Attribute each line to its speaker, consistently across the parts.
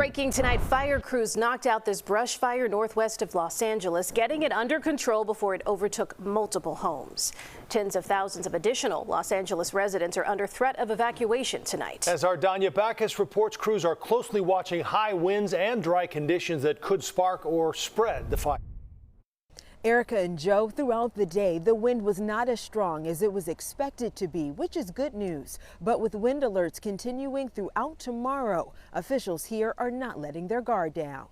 Speaker 1: Breaking tonight, fire crews knocked out this brush fire northwest of Los Angeles, getting it under control before it overtook multiple homes. Tens of thousands of additional Los Angeles residents are under threat of evacuation tonight.
Speaker 2: As our Danya Bacchus reports, crews are closely watching high winds and dry conditions that could spark or spread the fire.
Speaker 3: Erica and Joe, throughout the day, the wind was not as strong as it was expected to be, which is good news. But with wind alerts continuing throughout tomorrow, officials here are not letting their guard down.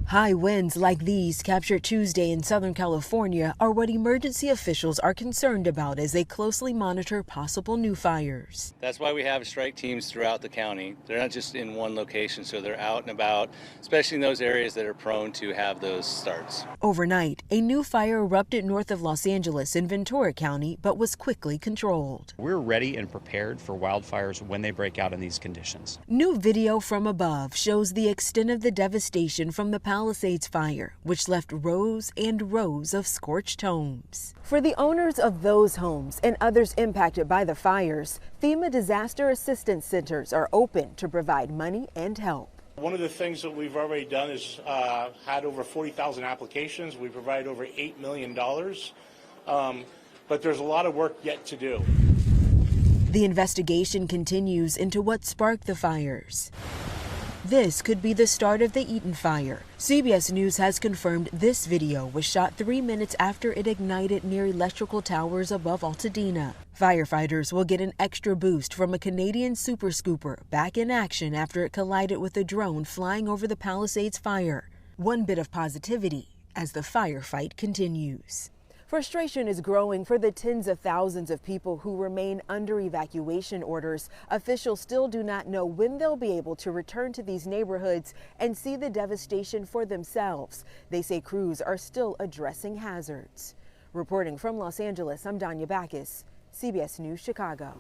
Speaker 3: High winds like these captured Tuesday in Southern California are what emergency officials are concerned about as they closely monitor possible new fires.
Speaker 4: That's why we have strike teams throughout the county. They're not just in one location, so they're out and about, especially in those areas that are prone to have those starts.
Speaker 3: Overnight, a new fire erupted north of Los Angeles in Ventura County, but was quickly controlled.
Speaker 5: We're ready and prepared for wildfires when they break out in these conditions.
Speaker 3: New video from above shows the extent of the devastation from the Palisades fire, which left rows and rows of scorched homes. For the owners of those homes and others impacted by the fires, FEMA disaster assistance centers are open to provide money and help.
Speaker 6: One of the things that we've already done is had over 40,000 applications. We provide over $8 million, but there's a lot of work yet to do.
Speaker 3: The investigation continues into what sparked the fires. This could be the start of the Eaton fire. CBS News has confirmed this video was shot 3 minutes after it ignited near electrical towers above Altadena. Firefighters will get an extra boost from a Canadian super scooper back in action after it collided with a drone flying over the Palisades fire. One bit of positivity as the firefight continues. Frustration is growing for the tens of thousands of people who remain under evacuation orders. Officials still do not know when they'll be able to return to these neighborhoods and see the devastation for themselves. They say crews are still addressing hazards. Reporting from Los Angeles, I'm Danya Bacchus, CBS News Chicago.